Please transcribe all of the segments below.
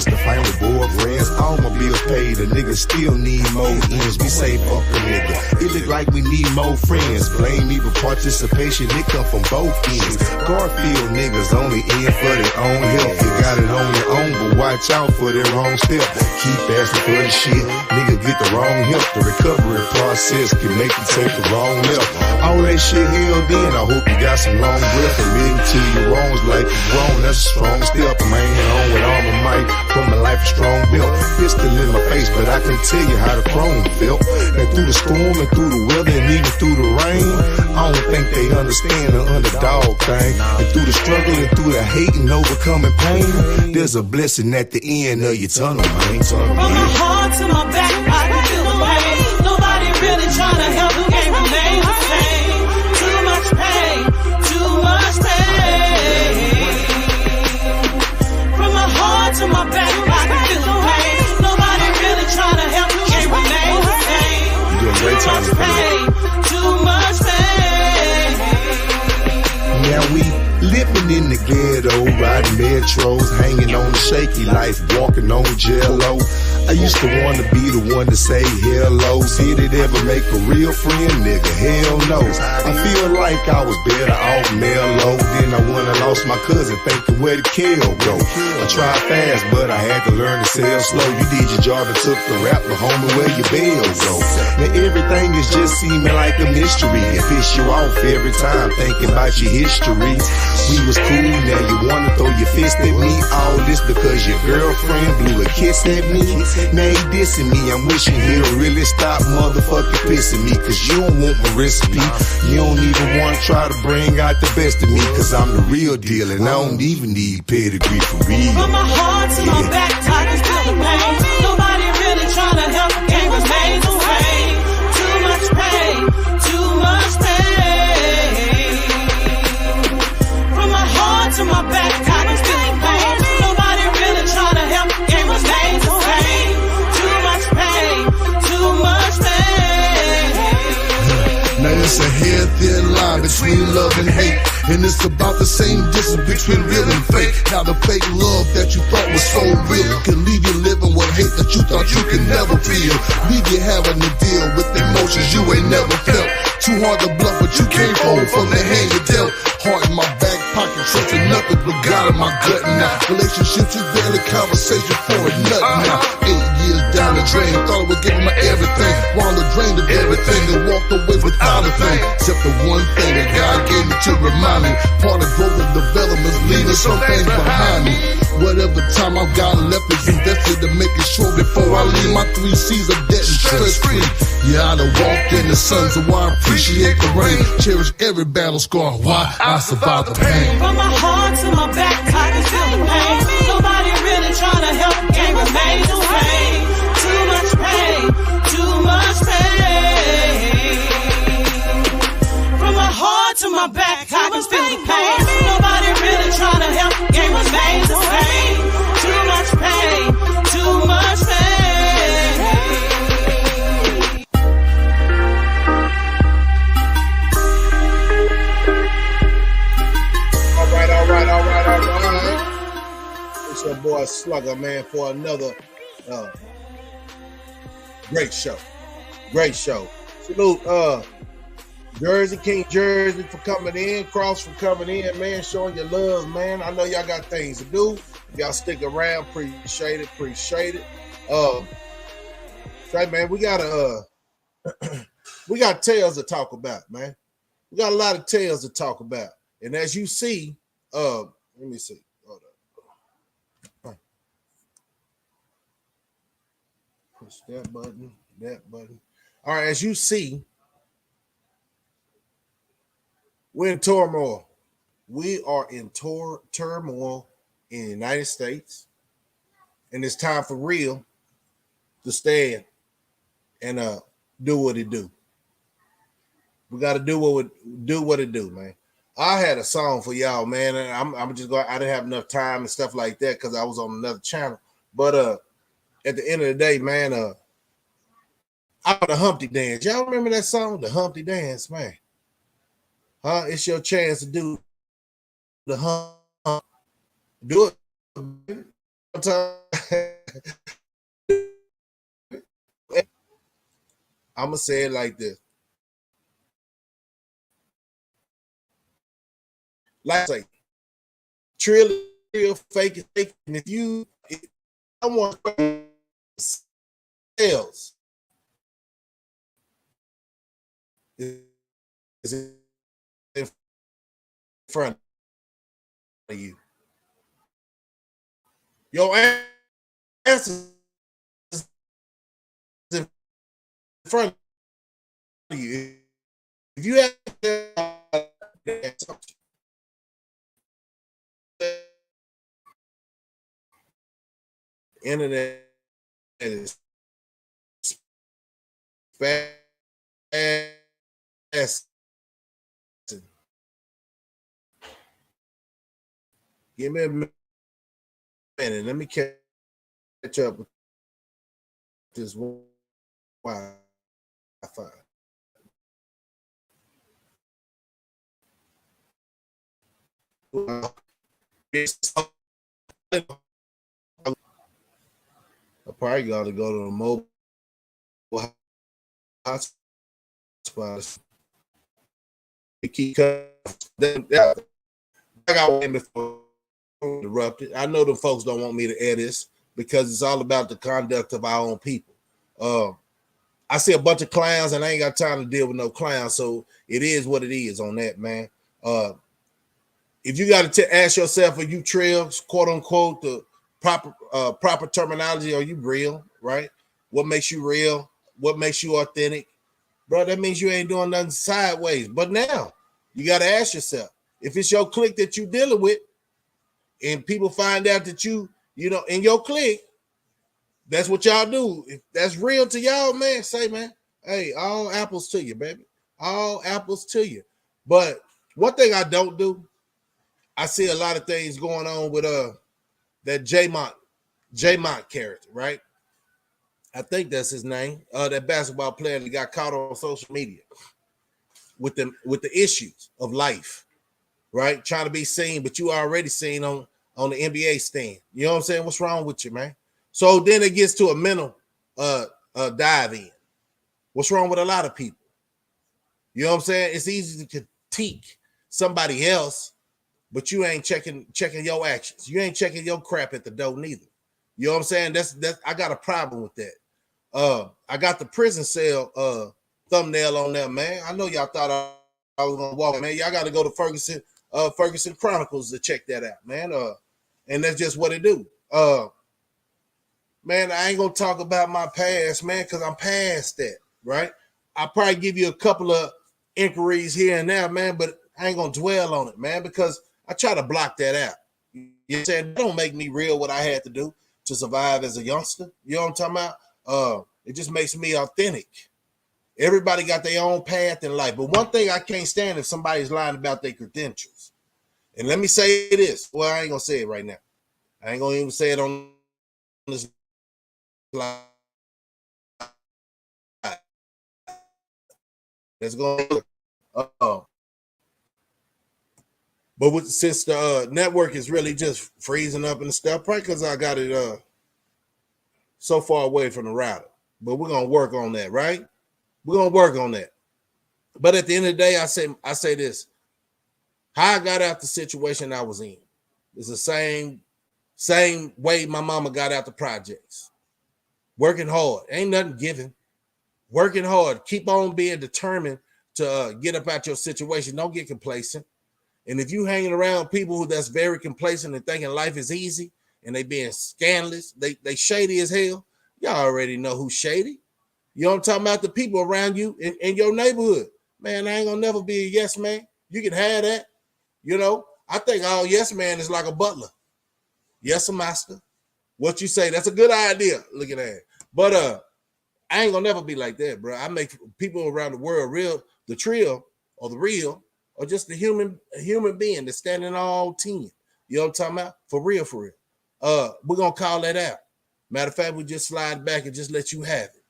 sister, family, boyfriends, all my bills paid. A nigga still need more ends. We say fuck a nigga. It look like we need more friends. Blame me for participation, it come from both ends. Garfield niggas only in for their own health. You got it on your own, but watch out for their wrong step. Keep asking for the shit, nigga get the wrong help. The recovery process can make you take the wrong left. All that shit held in, I hope you got some long breath. Admitting to your wrongs like you wrong, that's a strong step. I'm hanging on with all my might, put my life a strong belt. Pistol in my face, but I can tell you how the chrome felt. And through the storm and through the weather and even through the rain, I don't think they understand the underdog thing. And through the struggle and through the hate and overcoming pain, there's a blessing at the end of your tunnel, man. From my heart to my back, I can feel the pain. Nobody really trying to help, the game remain the same. Too much pain, too much pain. From my heart to my back, I can feel the pain. Nobody really trying to help, the game remain the same. You're doing great time for pain, too much pain. Now we living in the ghetto, riding metros, hanging on the shaky life, walking on jello. I used to want to be the one to say hello. Did it ever make a real friend, nigga? Hell no. I feel like I was better off mellow. Then I went and lost my cousin, thinking where the kill go. I tried fast, but I had to learn to sell slow. You did your job and took the rap, but homie, where your bail go? Now everything is just seeming like a mystery. It piss you off every time thinking about your history. We was cool, now you wanna throw your fist at me. All this because your girlfriend blew a kiss at me. Now he dissing me, I'm wishing he'll really stop motherfucking pissing me. Cause you don't want my recipe, you don't even wanna try to bring out the best of me. Cause I'm the real deal and I don't even need pedigree for real. From my heart to my back, I can feel the pain. Nobody really trying to help, the game remains the same. Too much pain, too much pain. From my heart to my back, I can feel the pain. Nobody really trying to help, the game remains the same. Too much pain, too much pain. Now it's a hair thin line between love and hate. And it's about the same distance between real and fake. Now the fake love that you thought was so real can leave you living with hate that you thought you could never feel. Leave you having to deal with emotions you ain't never felt. Too hard to bluff, but you can't fold from the hand you dealt. Heart in my back pocket, trusting nothing but God in my gut now. Relationships is barely conversation for a nut now. 8 years down the drain, thought I was giving my everything. While the drained of everything and walked away without a thing. Except the one thing that God gave me to remind me. Part of growth and development's leaving some things behind me. Whatever time I've got left is invested to make it sure before I leave my 3 C's of debt and stress free. Yeah, I done walked in the sun, so I appreciate the rain. Cherish every battle scar, why I survived the pain. From my heart to my back, I can feel the pain. Nobody really trying to help, the game remains the same. Too much pain, too much pain. From my heart to my back, I can feel the pain. Nobody really trying to help, the game remains the same. Too much pain, too much pain. All right. It's your boy Slugger, man, for another great show. Great show. Salute Jersey, King Jersey for coming in, Cross for coming in, man, showing your love, man. I know y'all got things to do. If y'all stick around, appreciate it. Say, man, we got tales to talk about, man. We got a lot of tales to talk about. And as you see, let me see. Hold up. Push that button. All right, as you see, we're in turmoil. We are in turmoil in the United States. And it's time for real to stand and do what it do. We got to do what it do, man. I had a song for y'all, man, and I'm just going. I didn't have enough time and stuff like that because I was on another channel. But at the end of the day, man, I the Humpty Dance. Y'all remember that song, the Humpty Dance, man? It's your chance to do the hump. Do it. I'm gonna say it like this. Like say, Trill fake it, fake it. And if someone sales is in front of you, your answer is in front of you. If you have internet is fast. Give me a minute. Let me catch up with this Wi-Fi. I probably got to go to the mobile hotspot. Keep cutting. I got one before interrupted. I know the folks don't want me to air this because it's all about the conduct of our own people. I see a bunch of clowns and I ain't got time to deal with no clowns, so it is what it is on that, man. If you got to ask yourself, are you Trill, quote unquote, the proper terminology? Are you real, right? What makes you real? What makes you authentic? Bro, that means you ain't doing nothing sideways. But now you got to ask yourself, if it's your clique that you dealing with and people find out that you know, in your clique, that's what y'all do. If that's real to y'all, man, say, man, hey, all apples to you, baby. All apples to you. But one thing I don't do, I see a lot of things going on with that J-Mont character, right? I think that's his name. That basketball player that got caught on social media with the issues of life, right? Trying to be seen, but you already seen on the NBA stand. You know what I'm saying? What's wrong with you, man? So then it gets to a mental dive in. What's wrong with a lot of people? You know what I'm saying? It's easy to critique somebody else, but you ain't checking your actions. You ain't checking your crap at the door neither. You know what I'm saying? That's I got a problem with that. I got the prison cell thumbnail on there, man. I know y'all thought I was gonna walk, man. Y'all got to go to Ferguson Chronicles to check that out, man. And that's just what it do. Man, I ain't gonna talk about my past, man, because I'm past that, right? I'll probably give you a couple of inquiries here and there, man, but I ain't gonna dwell on it, man, because I try to block that out. You know what I'm saying? It don't make me real what I had to do to survive as a youngster. You know what I'm talking about? It just makes me authentic. Everybody got their own path in life. But one thing I can't stand if somebody's lying about their credentials. And let me say this. Well, I ain't gonna say it right now. I ain't gonna even say it on this live. Let's go. But since the network is really just freezing up and stuff, probably because I got it so far away from the router. But we're gonna work on that, right? We're gonna work on that. But at the end of the day, I say this: how I got out the situation I was in is the same way my mama got out the projects. Working hard, ain't nothing given. Working hard, keep on being determined to get up out your situation. Don't get complacent. And if you hanging around people who that's very complacent and thinking life is easy and they being scandalous, they shady as hell, y'all already know who's shady. You know what I'm talking about? The people around you in your neighborhood. Man, I ain't gonna never be a yes man. You can have that. You know, I think all yes man is like a butler. Yes, a master. What you say, that's a good idea. Look at that. But I ain't gonna never be like that, bro. I make people around the world real, the Trill or the real, or just a human being that's standing all 10. You know what I'm talking about? For real, for real. We're gonna call that out. Matter of fact, we just slide back and just let you have it.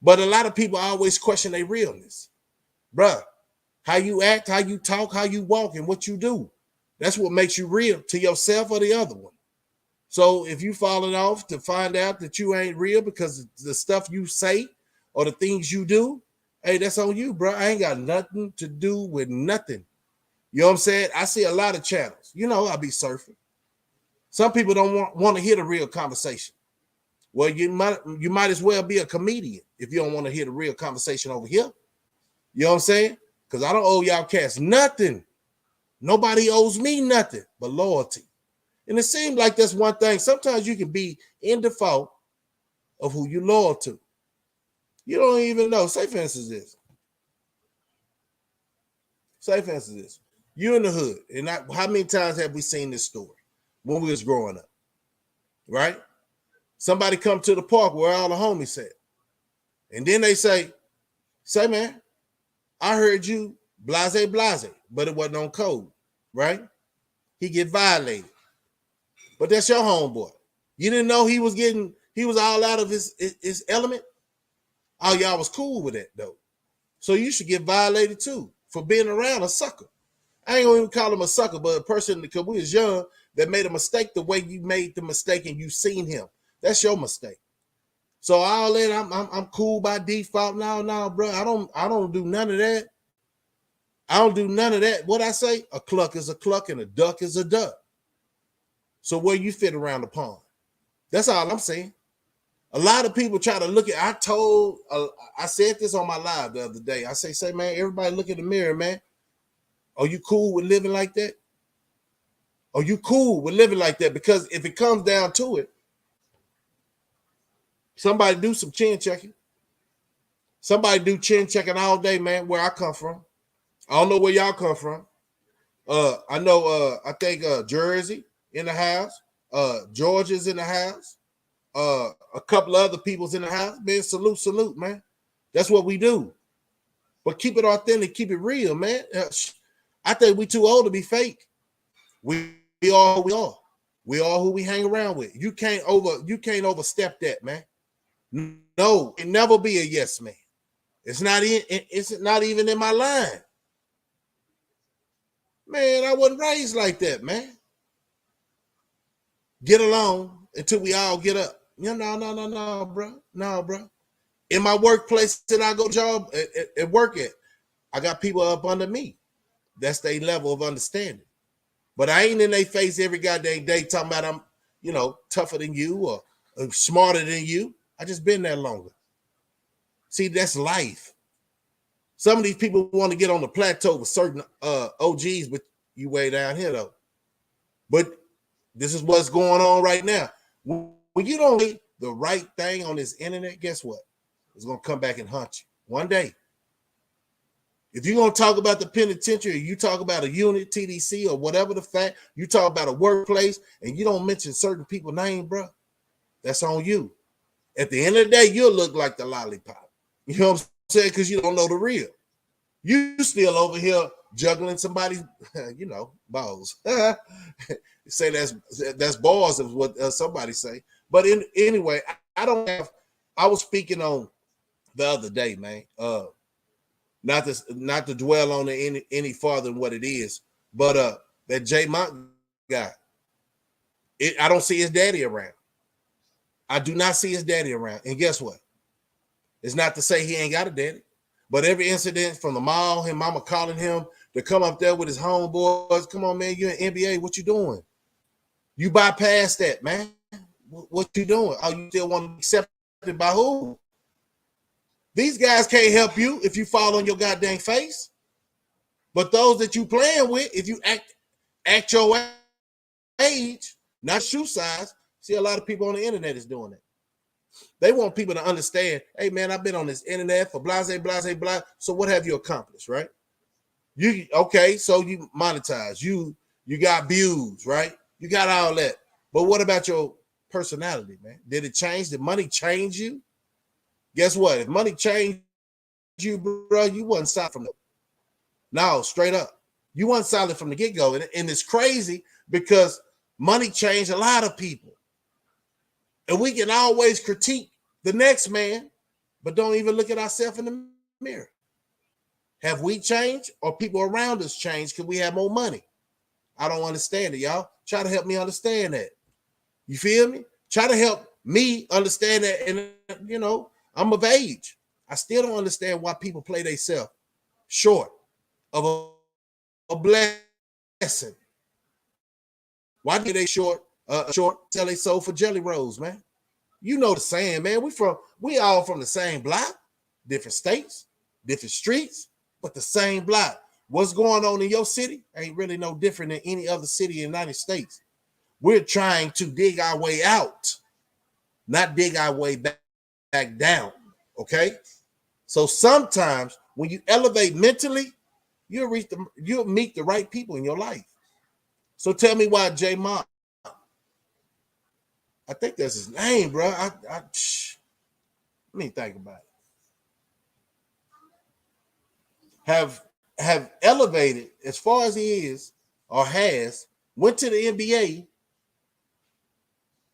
But a lot of people always question their realness. Bruh, how you act, how you talk, how you walk, and what you do. That's what makes you real to yourself or the other one. So if you falling off to find out that you ain't real because the stuff you say or the things you do, hey, that's on you, bro. I ain't got nothing to do with nothing. You know what I'm saying? I see a lot of channels. You know, I be surfing. Some people don't want to hear the real conversation. Well, you might as well be a comedian if you don't want to hear the real conversation over here. You know what I'm saying? Because I don't owe y'all cats nothing. Nobody owes me nothing but loyalty. And it seems like that's one thing. Sometimes you can be in default of who you're loyal to. You don't even know. Say for instance this. Say for instance this. You in the hood. And how many times have we seen this story when we was growing up? Right? Somebody come to the park where all the homies at. And then they say, man, I heard you blase, but it wasn't on code, right? He get violated. But that's your homeboy. You didn't know he was all out of his element? Oh, y'all was cool with that, though. So you should get violated, too, for being around a sucker. I ain't gonna even call him a sucker, but a person, because we was young, that made a mistake the way you made the mistake and you seen him. That's your mistake. So all that, I'm cool by default. No, bro. I don't do none of that. I don't do none of that. What I say? A cluck is a cluck and a duck is a duck. So where you fit around the pond? That's all I'm saying. A lot of people try to look at. I said this on my live the other day. I say, man, everybody look in the mirror, man. Are you cool with living like that? Are you cool with living like that? Because if it comes down to it, somebody do some chin checking. Somebody do chin checking all day, man, where I come from. I don't know where y'all come from. I know, I think Jersey in the house. Georgia's in the house. A couple of other people's in the house. Man, salute, man. That's what we do. But keep it authentic, keep it real, man. I think we too old to be fake. We are who we are. We are who we hang around with. You can't overstep that, man. No, it never be a yes man. It's not even in my line. Man, I wasn't raised like that, man. Get along until we all get up. No, bro. No, bro. In my workplace that I go job at work at, I got people up under me. That's their level of understanding. But I ain't in their face every goddamn day talking about I'm, tougher than you or smarter than you. I just been there longer. See, that's life. Some of these people want to get on the plateau with certain OGs, but you way down here though. But this is what's going on right now. When you don't do the right thing on this internet, guess what? It's going to come back and haunt you one day. If you're going to talk about the penitentiary, you talk about a unit, TDC, or whatever the fact, you talk about a workplace, and you don't mention certain people's name, bro, that's on you. At the end of the day, you'll look like the lollipop. You know what I'm saying? Because you don't know the real. You still over here juggling somebody's, balls. Say that's balls is what somebody say. But anyway, I was speaking on the other day, man. Not to dwell on it any farther than what it is, but that J Mont guy, I don't see his daddy around. I do not see his daddy around. And guess what? It's not to say he ain't got a daddy, but every incident from the mall, his mama calling him to come up there with his homeboys. Come on, man, you're in NBA. What you doing? You bypass that, man. What you doing? Oh, you still want to be accepted by who? These guys can't help you if you fall on your goddamn face. But those that you playing with, if you act your age, not shoe size, see a lot of people on the internet is doing that. They want people to understand, hey, man, I've been on this internet for blah. So what have you accomplished, right? So you monetize. You got views, right? You got all that. But what about your personality, man? Did it change? Did money change you? Guess what? If money changed you, bro, you wasn't solid from the no, straight up. You wasn't solid from the get-go. And it's crazy because money changed a lot of people. And we can always critique the next man, but don't even look at ourselves in the mirror. Have we changed or people around us changed because we have more money? I don't understand it, y'all. Try to help me understand that. You feel me? Try to help me understand that. And, I'm of age. I still don't understand why people play themselves short of a blessing. Why get they short till they sold for jelly rolls, man? You know the saying, man. We all from the same block, different states, different streets, but the same block. What's going on in your city ain't really no different than any other city in the United States. We're trying to dig our way out, not dig our way back down. Okay. So sometimes when you elevate mentally, you'll meet the right people in your life. So tell me why J Mont, I think that's his name, bro. Let me think about it. Have elevated as far as he is or has, went to the NBA,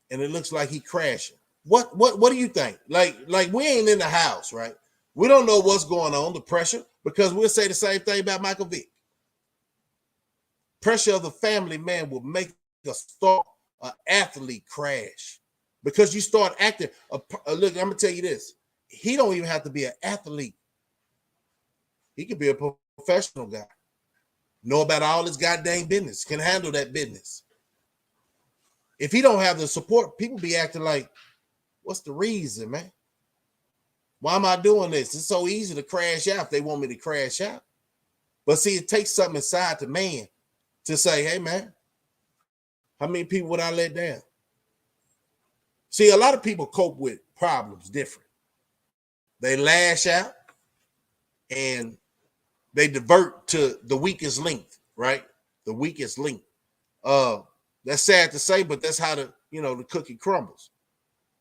and it looks like he crashing. What do you think? Like we ain't in the house, right? We don't know what's going on, the pressure, because we'll say the same thing about Michael Vick. Pressure of the family, man, will make an athlete crash. Because you start acting. Look, I'm gonna tell you this. He don't even have to be an athlete. He could be a professional guy. Know about all his goddamn business. Can handle that business. If he don't have the support, people be acting like, what's the reason, man? Why am I doing this? It's so easy to crash out if they want me to crash out. But see, it takes something inside the man to say, hey, man, how many people would I let down? See, a lot of people cope with problems different. They lash out and they divert to the weakest link, right? The weakest link. That's sad to say, but that's how the cookie crumbles.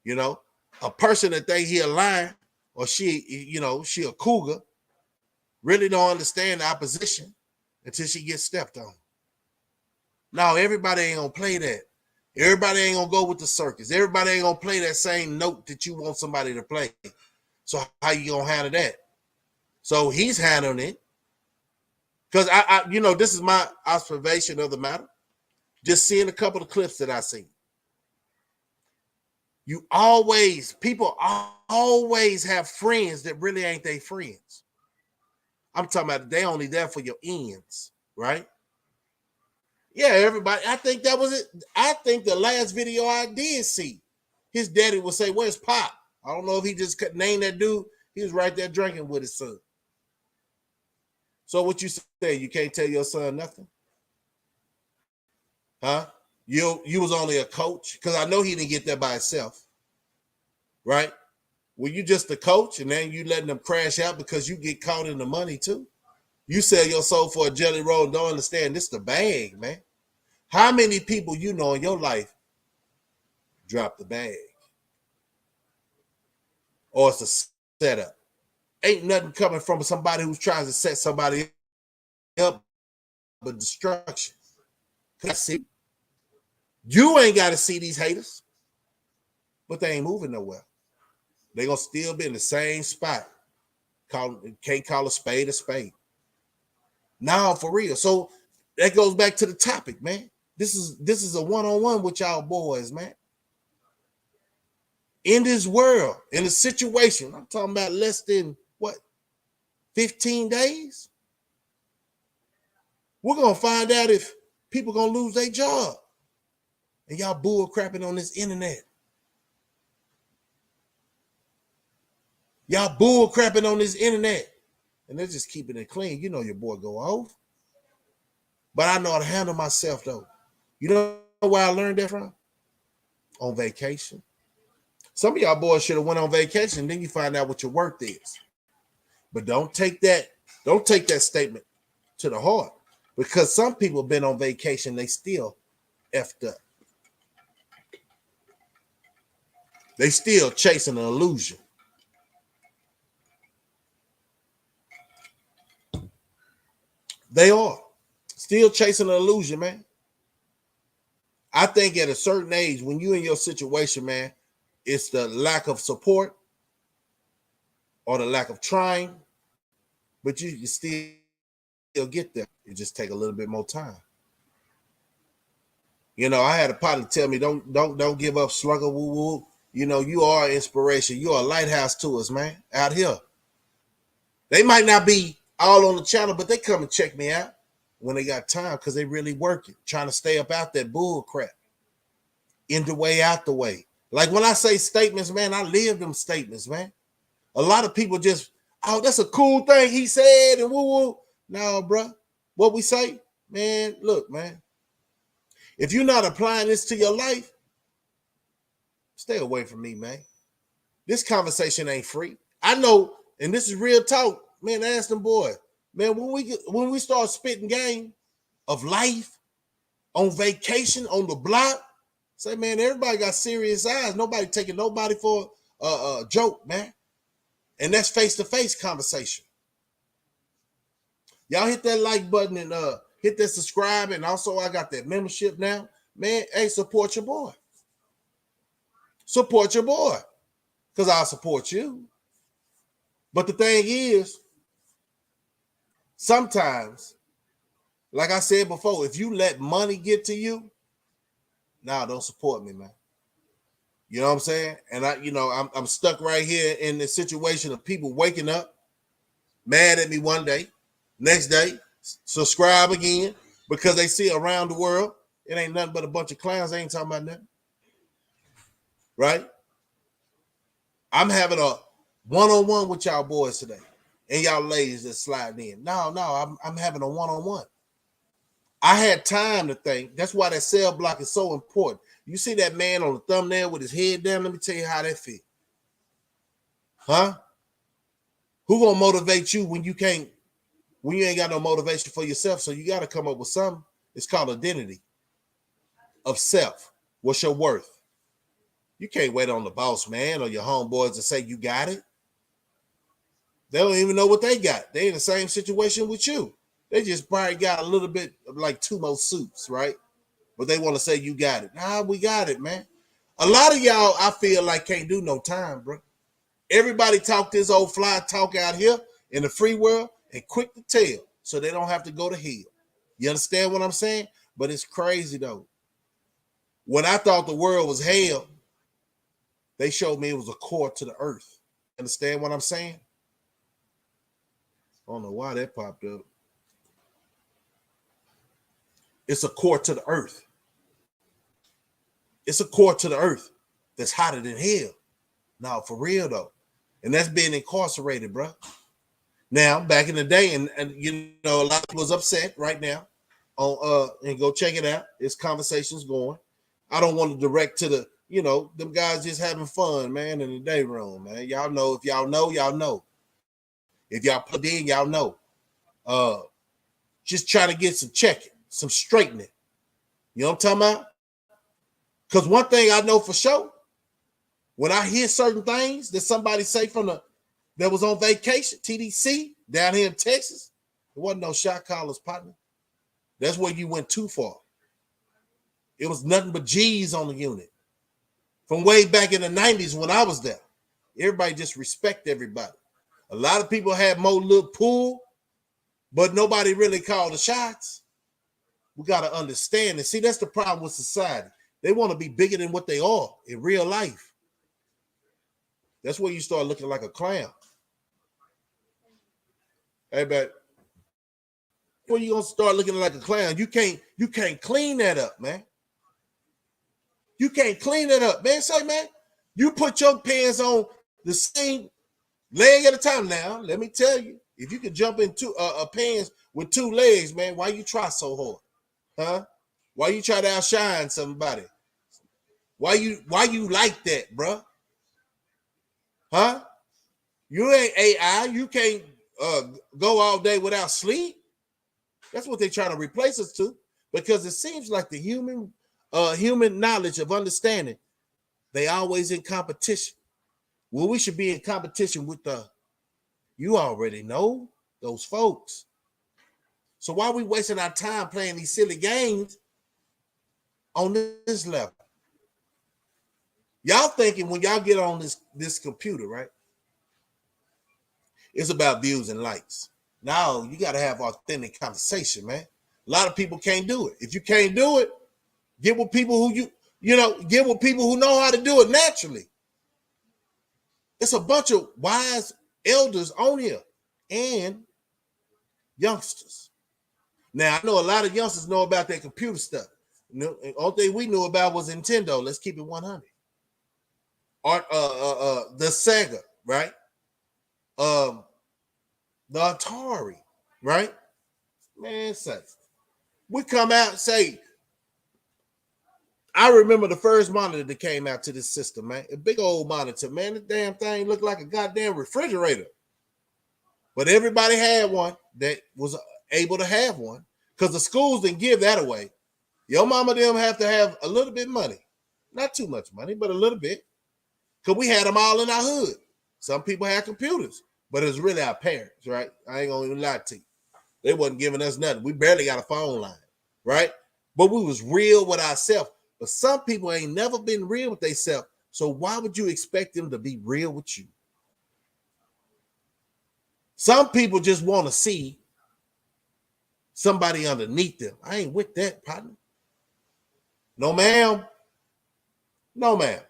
A person that they hear lying or she a cougar really don't understand the opposition until she gets stepped on. Now, everybody ain't gonna play that. Everybody ain't gonna go with the circus. Everybody ain't gonna play that same note that you want somebody to play. So how you gonna handle that? So he's handling it. Because I this is my observation of the matter. Just seeing a couple of clips that I see. People always have friends that really ain't their friends. I'm talking about they only there for your ends, right? Yeah, everybody. I think that was it. I think the last video I did see, his daddy would say, "Where's Pop?" I don't know if he just named that dude. He was right there drinking with his son. So what you say? You can't tell your son nothing, huh? You was only a coach, because I know he didn't get there by himself, right? Were you just a coach and then you letting them crash out because you get caught in the money too? You sell your soul for a jelly roll and don't understand this the bag, man. How many people you know in your life drop the bag? Or it's a setup. Ain't nothing coming from somebody who's trying to set somebody up but destruction. See, you ain't got to see these haters, but they ain't moving nowhere. They gonna still be in the same spot. Can't call a spade a spade. Now, for real. So that goes back to the topic, man. This is a one-on-one with y'all boys, man. In this world, in a situation, I'm talking about less than 15 days. We're gonna find out if people gonna lose their job. And y'all bull crapping on this internet. Y'all bull crapping on this internet. And they're just keeping it clean. You know your boy go off. But I know how to handle myself, though. You know where I learned that from? On vacation. Some of y'all boys should have went on vacation, then you find out what your worth is. But don't take that statement to the heart. Because some people have been on vacation, they still effed up. They still chasing an illusion. They are still chasing an illusion, man. I think at a certain age, when you in your situation, man, it's the lack of support or the lack of trying, but you still get there. It just take a little bit more time. You know, I had a partner tell me, don't give up, slugger, woo woo. You know, you are inspiration. You are a lighthouse to us, man, out here. They might not be all on the channel, but they come and check me out when they got time because they really working, trying to stay up out that bull crap. In the way, out the way. Like when I say statements, man, I live them statements, man. A lot of people just, oh, that's a cool thing he said and woo woo. No, bro. What we say, man, look, man. If you're not applying this to your life, stay away from me, man. This conversation ain't free. I know, and this is real talk, man. Ask them boy, man. When we start spitting game of life on vacation on the block, say, man, everybody got serious eyes. Nobody taking nobody for a joke, man. And that's face-to-face conversation. Y'all hit that like button and hit that subscribe. And also, I got that membership now. Man, hey, support your boy. Support your boy. Because I'll support you. But the thing is, sometimes, like I said before, if you let money get to you, don't support me, man. You know what I'm saying? And I'm stuck right here in the situation of people waking up mad at me one day, next day, subscribe again because they see around the world it ain't nothing but a bunch of clowns. They ain't talking about nothing. Right? I'm having a one-on-one with y'all boys today. And y'all ladies that slide in. No, I'm having a one-on-one. I had time to think. That's why that cell block is so important. You see that man on the thumbnail with his head down? Let me tell you how that feel. Huh? Who gonna motivate you when you ain't got no motivation for yourself? So you got to come up with something. It's called identity of self. What's your worth? You can't wait on the boss man or your homeboys to say you got it. They don't even know what they got. They in the same situation with you. They just probably got a little bit of like 2 more suits, right? But they want to say you got it. Nah, we got it, man. A lot of y'all, I feel like, can't do no time, bro. Everybody talk this old fly talk out here in the free world and quick to tell so they don't have to go to hell. You understand what I'm saying? But it's crazy, though. When I thought the world was hell, they showed me it was a core to the earth. Understand what I'm saying? I don't know why that popped up. It's a core to the earth. It's a core to the earth that's hotter than hell. No, for real though. And that's being incarcerated, bro. Now, back in the day, and you know, a lot of people was upset right now on and go check it out. It's conversations going. I don't want to direct to the, you know, them guys just having fun, man, in the day room, man. Y'all know, if y'all know, y'all know. If y'all put in, y'all know. Just trying to get some checking, some straightening. You know what I'm talking about? Because one thing I know for sure, when I hear certain things that somebody say that was on vacation, TDC, down here in Texas, there wasn't no shot callers, partner. That's where you went too far. It was nothing but G's on the unit. From way back in the 90s when I was there, everybody just respect everybody. A lot of people had more little pull, but nobody really called the shots. We got to understand and see, that's the problem with society. They want to be bigger than what they are in real life. That's where you start looking like a clown. Hey, but when you gonna start looking like a clown, you can't clean that up, man. You can't clean that up, man. Say, man, you put your pants on the same leg at a time. Now, let me tell you, if you could jump into a pants with 2 legs, man, why you try so hard, huh? Why you try to outshine somebody? Why you like that, bro? Huh? You ain't AI. You can't go all day without sleep. That's what they're trying to replace us to, because it seems like the human knowledge of understanding, they always in competition. Well, we should be in competition with you already know, those folks. So why are we wasting our time playing these silly games on this level? Y'all thinking when y'all get on this computer, right? It's about views and likes. Now you got to have authentic conversation, man. A lot of people can't do it. If you can't do it, Get with people who get with people who know how to do it naturally. It's a bunch of wise elders on here and youngsters. Now, I know a lot of youngsters know about that computer stuff. The only thing we knew about was Nintendo. Let's keep it 100. Or the Sega, right? The Atari, right? Man, say we come out and say, I remember the first monitor that came out to this system, man. A big old monitor, man. The damn thing looked like a goddamn refrigerator. But everybody had one that was able to have one because the schools didn't give that away. Your mama them have to have a little bit of money. Not too much money, but a little bit. Because we had them all in our hood. Some people had computers, but it was really our parents, right? I ain't gonna even lie to you. They wasn't giving us nothing. We barely got a phone line, right? But we was real with ourselves. But some people ain't never been real with themselves. So why would you expect them to be real with you? Some people just want to see somebody underneath them. I ain't with that, partner. No, ma'am. No, ma'am.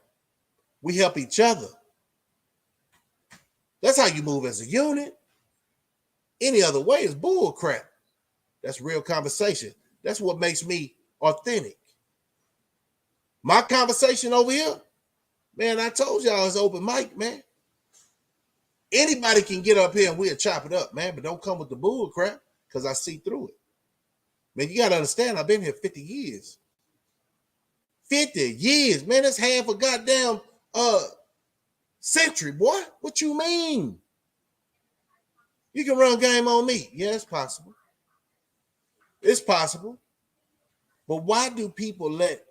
We help each other. That's how you move as a unit. Any other way is bull crap. That's real conversation. That's what makes me authentic. My conversation over here, man, I told y'all it's open mic, man. Anybody can get up here and we'll chop it up, man, but don't come with the bull crap because I see through it. Man, you got to understand, I've been here 50 years. 50 years, man, that's half a goddamn century, boy. What you mean? You can run game on me. Yeah, it's possible. It's possible. But why do people let,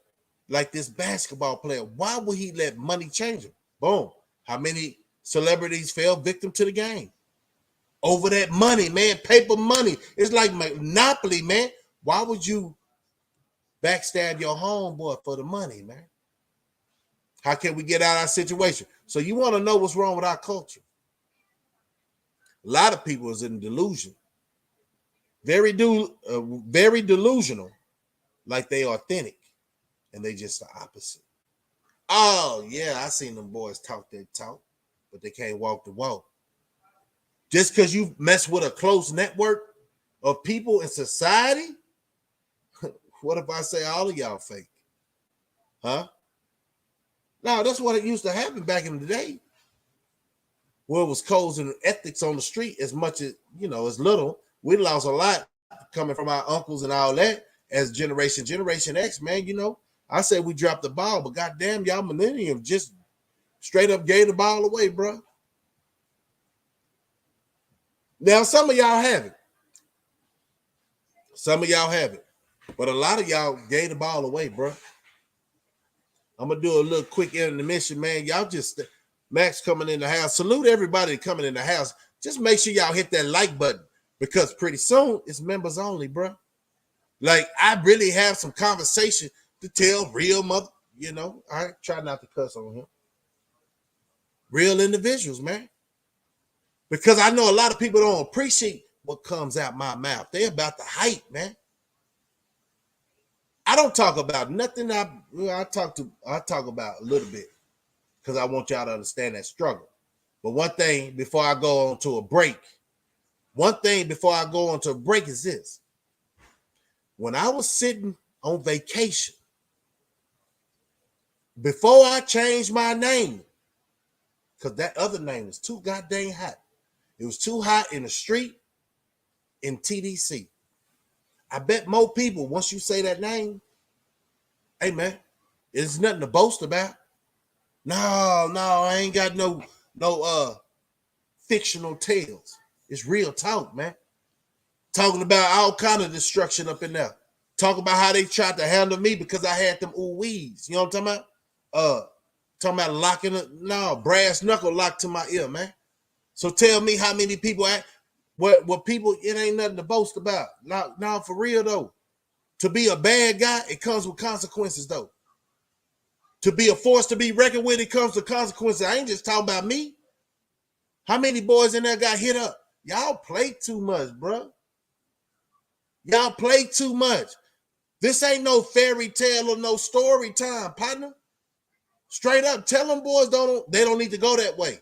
like this basketball player, why would he let money change him? Boom. How many celebrities fell victim to the game? Over that money, man, paper money. It's like Monopoly, man. Why would you backstab your homeboy for the money, man? How can we get out of our situation? So you want to know what's wrong with our culture? A lot of people is in delusion. Very delusional, like they authentic, and they just the opposite. Oh, yeah, I seen them boys talk that talk, but they can't walk the walk. Just because you mess with a close network of people in society, what if I say all of y'all fake? Huh? No, that's what it used to happen back in the day. Where it was codes and ethics on the street as much as, as little. We lost a lot coming from our uncles and all that as Generation X, man. I say we dropped the ball, but goddamn, y'all millennium just straight up gave the ball away, bro. Now, some of y'all have it. Some of y'all have it. But a lot of y'all gave the ball away, bro. I'm going to do a little quick intermission, man. Y'all just, Max coming in the house. Salute everybody coming in the house. Just make sure y'all hit that like button because pretty soon it's members only, bro. Like, I really have some conversation to tell real mother, I try not to cuss on him. Real individuals, man. Because I know a lot of people don't appreciate what comes out my mouth. They about the hype, man. I don't talk about nothing. I talk about a little bit because I want y'all to understand that struggle. But one thing before I go on to a break is this. When I was sitting on vacation, before I changed my name, because that other name was too goddamn hot. It was too hot in the street in TDC. I bet more people, once you say that name, hey, man, it's nothing to boast about. No, I ain't got no fictional tales. It's real talk, man. Talking about all kind of destruction up in there. Talking about how they tried to handle me because I had them ooh-wees. You know what I'm talking about? Talking about locking brass knuckle locked to my ear, man. So tell me how many people what people, it ain't nothing to boast about. Now for real though. To be a bad guy, it comes with consequences though. To be a force to be reckoned with, it comes with consequences. I ain't just talking about me. How many boys in there got hit up? Y'all play too much, bro. Y'all play too much. This ain't no fairy tale or no story time, partner. Straight up, tell them boys they don't need to go that way.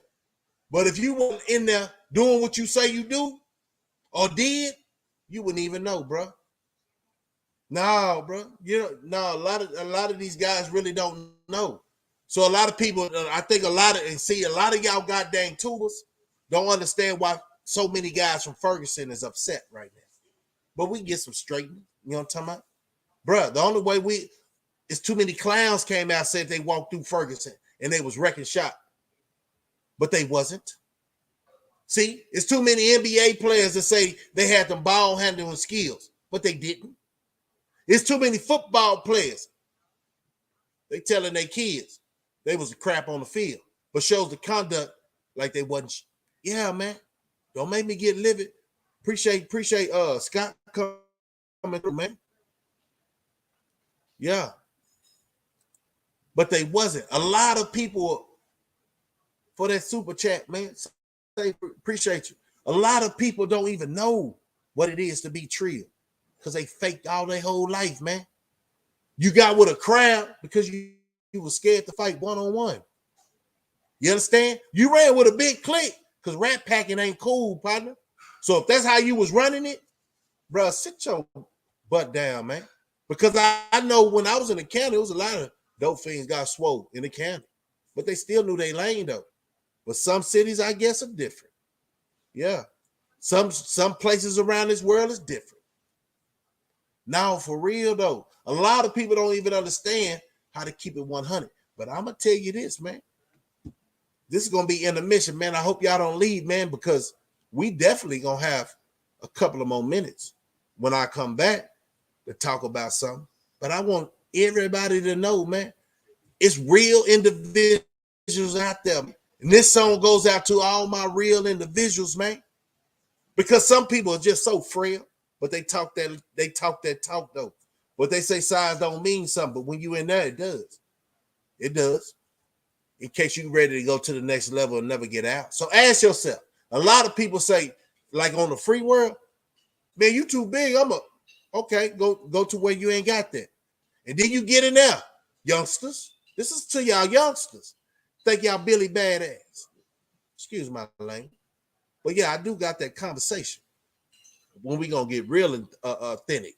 But if you weren't in there doing what you say you do or did, you wouldn't even know, bro. No, bro. A lot of these guys really don't know. So a lot of people, I think a lot of y'all goddamn tubers don't understand why so many guys from Ferguson is upset right now. But we can get some straightening. You know what I'm talking about? Bro, the only way is too many clowns came out and said they walked through Ferguson and they was wrecking shop. But they wasn't. See, it's too many NBA players that say they had them ball handling skills, but they didn't. It's too many football players. They telling their kids they was a crap on the field, but shows the conduct like they wasn't. Yeah, man. Don't make me get livid. Appreciate Scott coming through, man. Yeah. But they wasn't. A lot of people for that super chat, man. Say appreciate you. A lot of people don't even know what it is to be Trill because they faked all their whole life, man. You got with a crowd because you were scared to fight one-on-one. You understand? You ran with a big clique because rat packing ain't cool, partner. So if that's how you was running it, bro, sit your butt down, man. Because I know when I was in the county, it was a lot of dope fiends got swole in the county. But they still knew they lane, though. But some cities, I guess, are different. Yeah. Some places around this world is different. Now, for real, though, a lot of people don't even understand how to keep it 100. But I'm going to tell you this, man. This is going to be intermission, man. I hope y'all don't leave, man, because we definitely going to have a couple of more minutes when I come back to talk about something. But I want everybody to know, man, it's real individuals out there. And this song goes out to all my real individuals, man. Because some people are just so frail, but they talk that talk, though. But they say size don't mean something, but when you in there, it does. It does. In case you're ready to go to the next level and never get out. So ask yourself. A lot of people say, like on the free world, man, you too big. Okay, go to where you ain't got that. And then you get in there, youngsters. This is to y'all youngsters. Think y'all Billy Badass. Excuse my language. But yeah, I do got that conversation. When we gonna get real and authentic.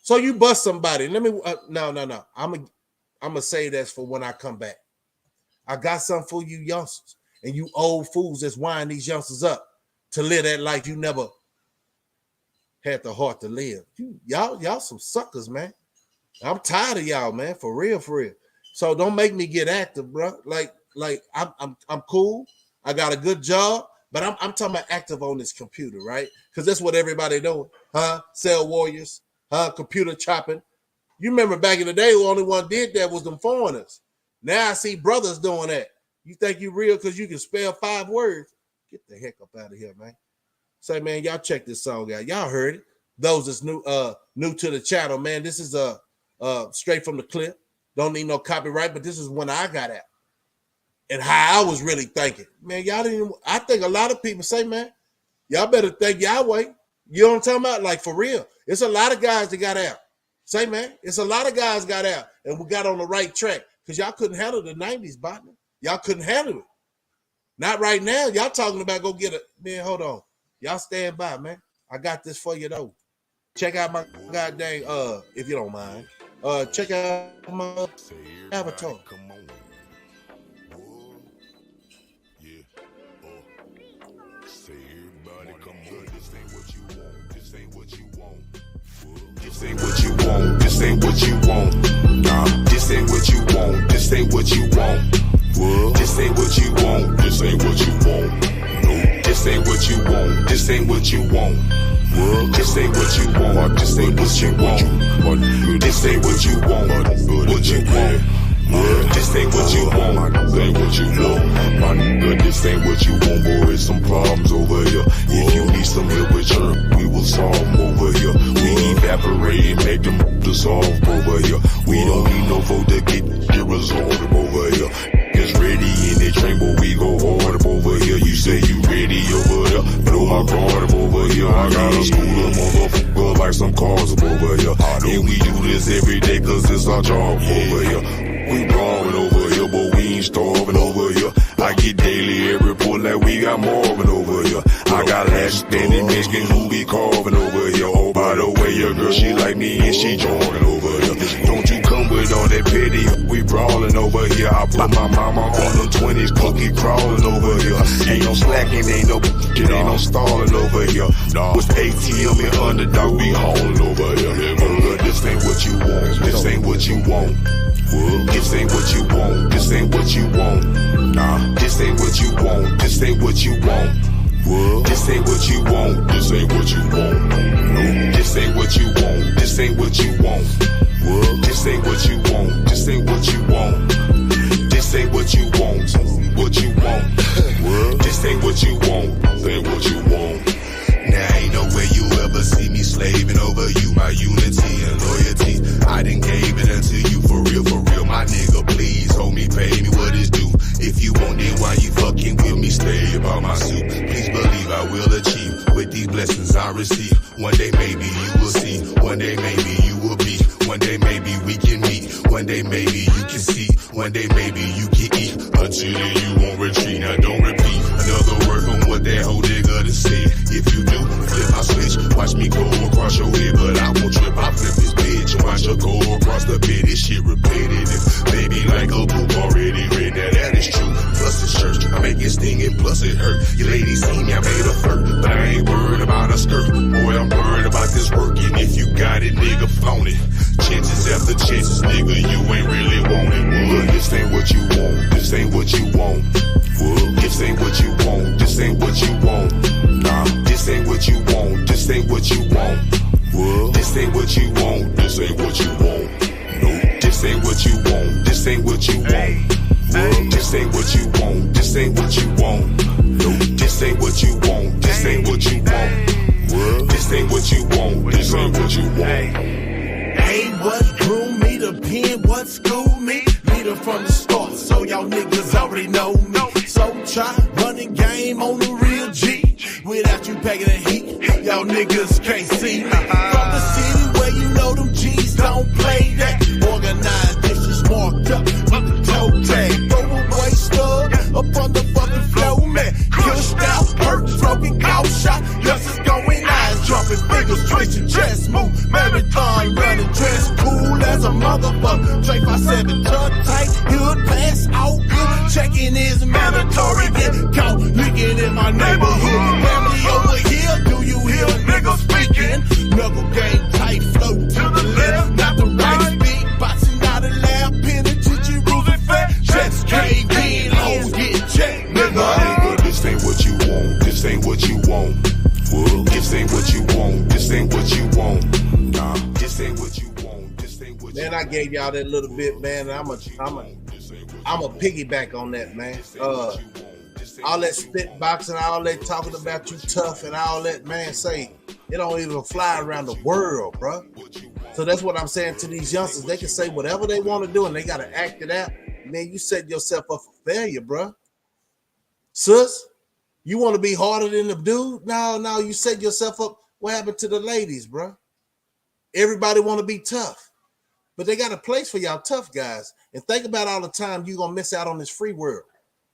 So you bust somebody. Let me no. I'm gonna say that's for when I come back. I got something for you youngsters and you old fools that's winding these youngsters up to live that life you never had the heart to live. Y'all some suckers, man. I'm tired of y'all, man. For real. So don't make me get active, bro. Like I'm cool. I got a good job, but I'm talking about active on this computer, right? Because that's what everybody doing, huh? Cell warriors, huh? Computer chopping. You remember back in the day, the only one did that was them foreigners. Now I see brothers doing that. You think you real because you can spell 5 words? Get the heck up out of here, man. Say, man, y'all check this song out. Y'all heard it. Those that's new to the channel, man. This is straight from the clip. Don't need no copyright, but this is when I got out. And how I was really thinking. Man, y'all didn't. I think a lot of people say, man, y'all better think Yahweh. You know what I'm talking about? Like, for real. It's a lot of guys that got out. Say, man, it's a lot of guys got out and we got on the right track because y'all couldn't handle the 90s, partner. Y'all couldn't handle it. Not right now. Y'all talking about go get it. Man, hold on. Y'all stand by, man. I got this for you, though. Check out my goddamn, if you don't mind. Check out my avatar. Come on. Yeah. Say everybody come on. This ain't what you want. This ain't what you want. This ain't what you want. This ain't what you want. Nah, this ain't what you want. This ain't what you want. This ain't what you want. This ain't what you want. No, this ain't what you want. This ain't what you want. This ain't what you want. This ain't what you want. This ain't what you want. What you want. This ain't what you want. This ain't what you want. My nigga, this ain't what you want, boy. It's some problems over here. If you need some help with her, we will solve them over here. We evaporate and make them dissolve over here. We don't need no vote to get resolved over here. It's ready in the train, but we go hard up over here. You say you ready over there, blow my guard up over here. I got a schooler motherfucker like like some cars up over here. And we do this every day cause it's our job over here. We brawling over here, but we ain't starving over here. I get daily every report like we got Marvin over here. I got last standing Mexican who be carving over here. Oh, by the way, your girl, she like me and she jogging over here. Don't you come with all that petty, we brawling over here. I put my mama on them 20s, cookie crawling over here. Ain't no slacking, ain't no it ain't no stalling over here. With ATM and underdog, we hauling over here. But this ain't what you want, this ain't what you want. This ain't what you want, this ain't what you want. Nah, this ain't what you want, this ain't what you want. This ain't what you want, this ain't what you want. No, this ain't what you want, this ain't what you want. This ain't what you want, this ain't what you want. This ain't what you want, what you want. This ain't what you want, this ain't what you want. Now ain't no way you ever see me slaving over you, my unity and loyalty. I done gave it unto you for real, my nigga. Please hold me, pay me what is due. If you want, then why you fucking with me? Stay about my suit. Please believe I will achieve with these blessings I receive. One day maybe you will see. One day maybe you will be. One day maybe we can meet. One day maybe you can see. One day maybe you can eat. Until then you won't retreat. Now don't repeat another word from what that whole nigga done said. If you do, flip my switch. Watch me go across your head, but I won't trip. I flip this bitch. Watch her go across the bed. This shit repetitive. Baby like a book already written. Now that is true. Plus it's church. I make it sting and plus it hurt. You ladies see me, I made a flirt. But I ain't worried about a skirt. Boy, I'm worried about this work. And if you got it, nigga, flaunt it. Chances after chances, nigga, you ain't really want it. Well, this ain't what you want. This ain't what you want. Well, this ain't what you want. This ain't what you want. Nah, this ain't what you want. This ain't what you want. Well, this ain't what you want. This ain't what you want. No, this ain't what you want. This ain't what you want. Well, this ain't what you want. This ain't what you want. No, this ain't what you want. This ain't what you want. Well, this ain't what you want. This ain't what you want. Ain't what grew me to pen, what schooled me. Leader from the start, so y'all niggas already know me. So try running game on the real G. Without you packing the heat, y'all niggas can't see me. From the city where you know them G's don't play that. Organized dishes marked up with the toe tag. Throw away stub up on the fucking flow, man. Pushed out, hurt, smoking, cow shot. Yes, it's going eyes jumping, fingers twitching, chest move. Marathon running, dress cool as a motherfucker. Straight 5'7", tuck tight, hood pass out good. Checking is mandatory. Get caught leaking in my neighborhood. Family over here, do you hear a nigga speaking? Knuckle game tight, float to the left, not the right. Speed boxing out of lab, penitentiary rules and fat. Checks came in, hoes get checked, nigga. This ain't what you want. This ain't what you want. Well, this ain't what you want. This ain't what you want. Nah, this ain't what you want. This ain't what you want. Man, I gave y'all that little bit, man. I'm a piggyback on that, man. All that spit boxing, all that talking about you tough and all that, man, say it don't even fly around the world, bro. So that's what I'm saying to these youngsters. They can say whatever they want to do and they got to act it out. Man, you set yourself up for failure, bro. Sis, you want to be harder than the dude? No, you set yourself up. What happened to the ladies, bro? Everybody want to be tough, but they got a place for y'all tough guys. And think about all the time you're going to miss out on this free world.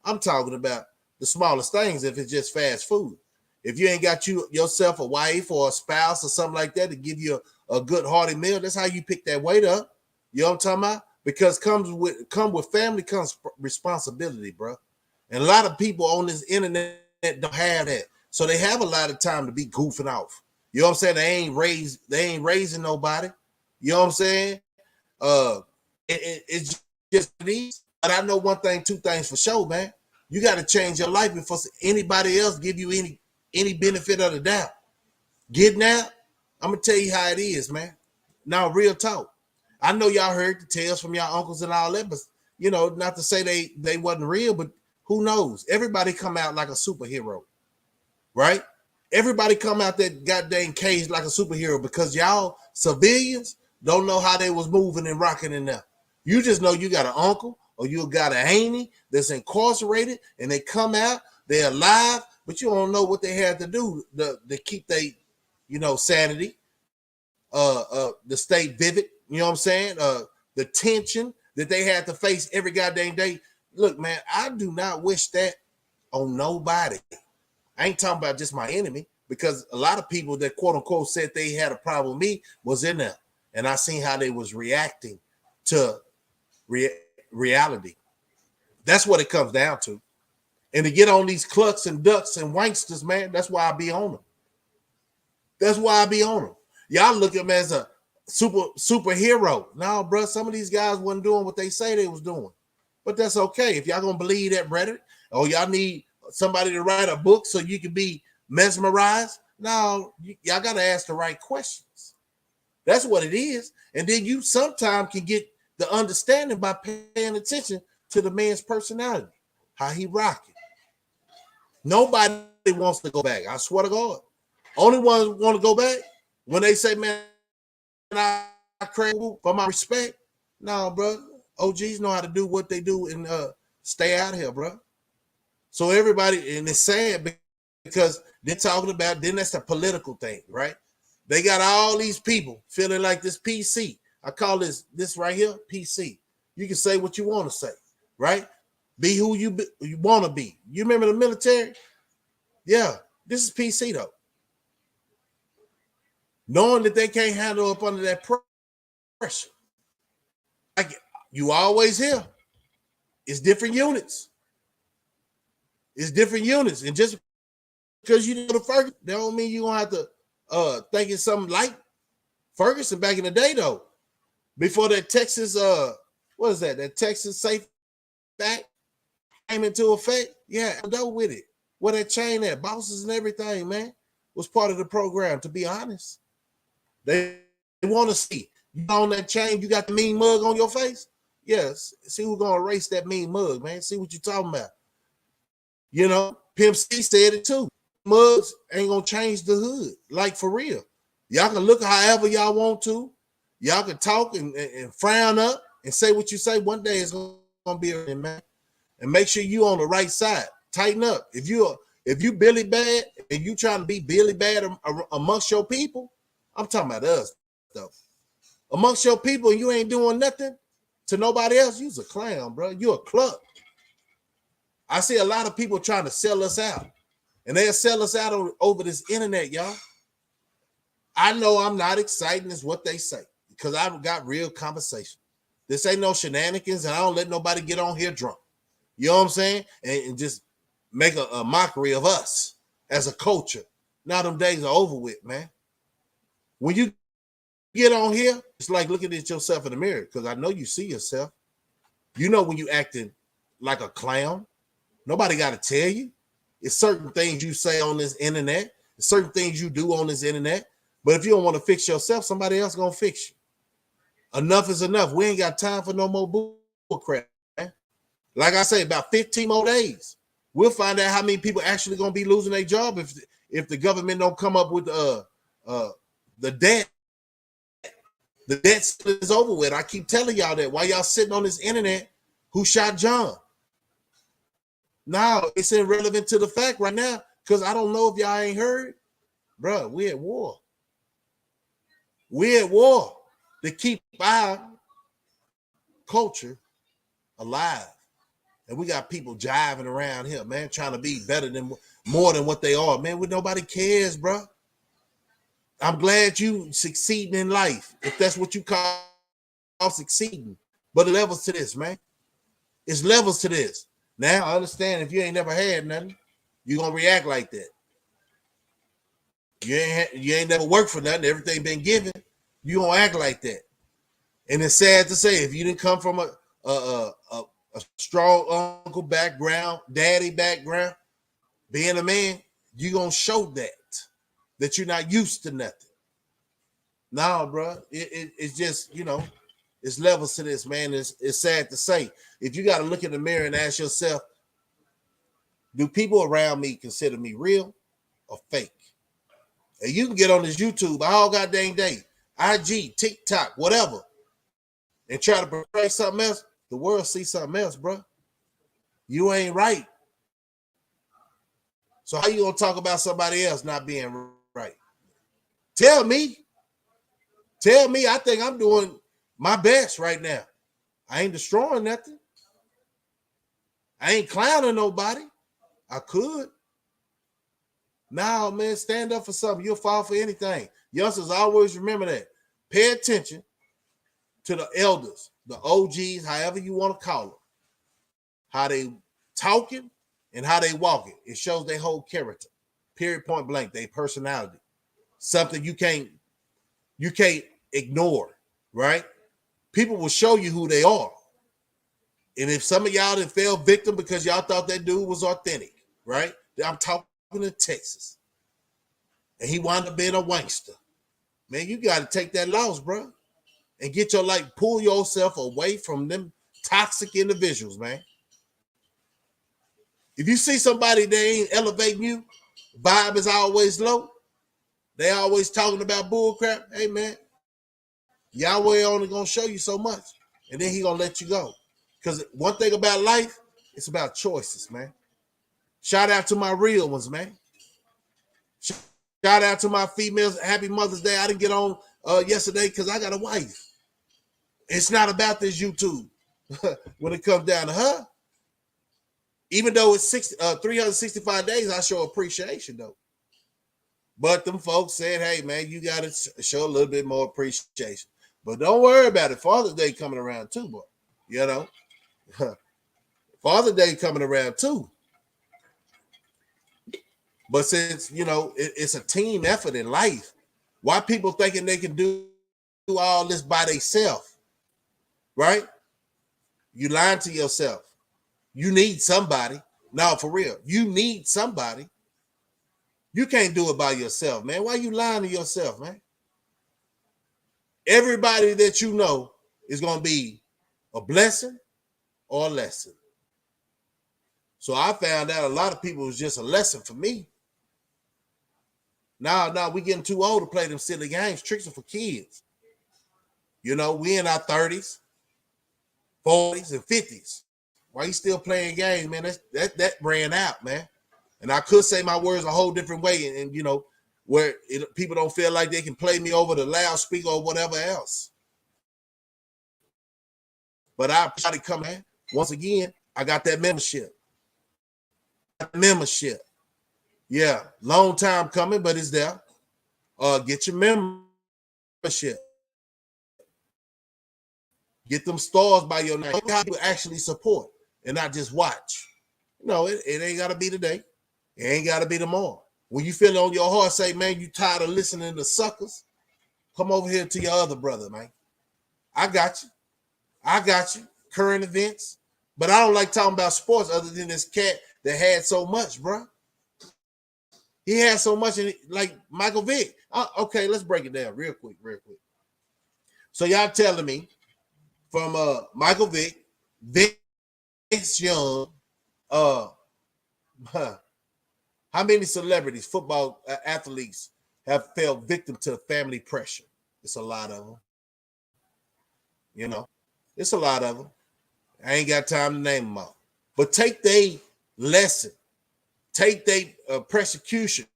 I'm talking about the smallest things if it's just fast food. If you ain't got yourself a wife or a spouse or something like that to give you a good hearty meal, that's how you pick that weight up. You know what I'm talking about? Because come with family comes responsibility, bro. And a lot of people on this internet don't have that. So they have a lot of time to be goofing off. You know what I'm saying? They ain't raising nobody. You know what I'm saying? It's just these. But I know one thing, two things for sure, man. You got to change your life before anybody else give you any benefit of the doubt. Getting out, I'm gonna tell you how it is, man. Now, real talk. I know y'all heard the tales from y'all uncles and all that, but you know, not to say they wasn't real, but who knows? Everybody come out like a superhero, right? Everybody come out that goddamn cage like a superhero because y'all civilians don't know how they was moving and rocking in there. You just know you got an uncle or you got an auntie that's incarcerated and they come out, they're alive, but you don't know what they had to do to keep their, sanity. to stay vivid. You know what I'm saying? The tension that they had to face every goddamn day. Look, man, I do not wish that on nobody. I ain't talking about just my enemy, because a lot of people that quote unquote said they had a problem with me was in there, and I seen how they was reacting to reality. That's what it comes down to. And to get on these clucks and ducks and wanksters, man, that's why I be on them. That's why I be on them. Y'all look at him as a superhero. No, bro, some of these guys wasn't doing what they say they was doing. But that's okay. If y'all gonna believe that rhetoric, or y'all need somebody to write a book so you can be mesmerized, no, y'all gotta ask the right questions. That's what it is. And then you sometimes can get the understanding by paying attention to the man's personality, how he rocking. Nobody wants to go back. I swear to God. Only ones want to go back when they say, man, I crave for my respect. No, bro. OGs know how to do what they do and stay out of here, bro. So everybody, and it's sad because they're talking about, then that's the political thing, right? They got all these people feeling like this PC. I call this right here PC. You can say what you want to say, right? Be who you want to be. You remember the military? Yeah, this is PC though. Knowing that they can't handle up under that pressure. Like you always hear, it's different units. It's different units. And just because you know the Ferguson, that don't mean you're going to have to think it's something like Ferguson back in the day, though. Before that Texas, what is that? That Texas Safe Act came into effect. Yeah, I know with it. Where that chain at, bosses and everything, man, was part of the program, to be honest. They want to see you on that chain, you got the mean mug on your face. Yes, see who's going to erase that mean mug, man. See what you're talking about. You know, Pimp C said it too. Mugs ain't going to change the hood, like for real. Y'all can look however y'all want to. Y'all can talk and frown up and say what you say. One day it's going to be a man. And make sure you on the right side. Tighten up. If you Billy Bad and you trying to be Billy Bad amongst your people, I'm talking about us, though. Amongst your people, and you ain't doing nothing to nobody else, you's a clown, bro. You a club. I see a lot of people trying to sell us out, and they'll sell us out over this internet, y'all. I know I'm not exciting is what they say, because I've got real conversation. This ain't no shenanigans, and I don't let nobody get on here drunk. You know what I'm saying? And just make a mockery of us as a culture. Now them days are over with, man. When you get on here, it's like looking at yourself in the mirror, because I know you see yourself. You know when you acting like a clown. Nobody got to tell you. It's certain things you say on this internet. It's certain things you do on this internet. But if you don't want to fix yourself, somebody else going to fix you. Enough is enough. We ain't got time for no more bull crap, man. Like I say, about 15 more days. We'll find out how many people actually going to be losing their job if the government don't come up with the debt. The debt is over with. I keep telling y'all that while y'all sitting on this internet, who shot John? Now it's irrelevant to the fact right now, because I don't know if y'all ain't heard. Bro, we at war. We at war to keep our culture alive. And we got people jiving around here, man, trying to be better than more than what they are. Man, nobody cares, bro. I'm glad you succeeding in life, if that's what you call succeeding. But it levels to this, man. It's levels to this. Now, I understand if you ain't never had nothing, you're going to react like that. You ain't never worked for nothing. Everything been given. You going to act like that. And it's sad to say, if you didn't come from a strong uncle background, daddy background, being a man, you're going to show that you're not used to nothing. No, bro. It's just, you know, it's levels to this, man. It's sad to say. If you got to look in the mirror and ask yourself, do people around me consider me real or fake? And you can get on this YouTube all goddamn day, IG, TikTok, whatever, and try to portray something else. The world sees something else, bro. You ain't right. So how you gonna talk about somebody else not being right? Tell me. Tell me, I think I'm doing my best right now. I ain't destroying nothing. I ain't clowning nobody. I could. Now, man, stand up for something. You'll fall for anything. Youngsters, always remember that. Pay attention to the elders, the OGs, however you want to call them. How they talking and how they walking. It shows their whole character. Period, point blank, their personality. Something you can't ignore, right? People will show you who they are. And if some of y'all that fell victim because y'all thought that dude was authentic, right? I'm talking to Texas. And he wound up being a wankster. Man, you got to take that loss, bro. And get your life, pull yourself away from them toxic individuals, man. If you see somebody that ain't elevating you, vibe is always low, they always talking about bull crap, hey, man, Yahweh only going to show you so much. And then he going to let you go. Because one thing about life, it's about choices, man. Shout out to my real ones, man. Shout out to my females. Happy Mother's Day. I didn't get on yesterday because I got a wife. It's not about this YouTube when it comes down to her. Even though it's 365 days, I show appreciation, though. But them folks said, hey, man, you got to show a little bit more appreciation. But don't worry about it. Father's Day coming around too, boy. You know? Father's Day coming around too. But since, you know, it's a team effort in life, why people thinking they can do all this by themselves, right? You lying to yourself. You need somebody. No, for real. You need somebody. You can't do it by yourself, man. Why you lying to yourself, man? Everybody that you know is going to be a blessing or a lesson. So I found out a lot of people was just a lesson for me. Now we getting too old to play them silly games. Tricks are for kids. You know, we in our 30s, 40s, and 50s. Why you still playing games, man? That ran out, man. And I could say my words a whole different way, and you know, where people don't feel like they can play me over the loudspeaker or whatever else. But I try to come in. Once again, I got that membership. Yeah, long time coming, but it's there. Get your membership. Get them stars by your name. How you actually support and not just watch. No, it ain't got to be today. It ain't got to be tomorrow. When you feel it on your heart, say, man, you tired of listening to suckers, come over here to your other brother, man. I got you. Current events. But I don't like talking about sports other than this cat that had so much, bro. He had so much, like Michael Vick. Okay, let's break it down real quick. So y'all telling me from Michael Vick, Vince Young, how many celebrities, football athletes have fell victim to family pressure? It's a lot of them. You know, it's a lot of them. I ain't got time to name them all. But take their lesson, take their persecution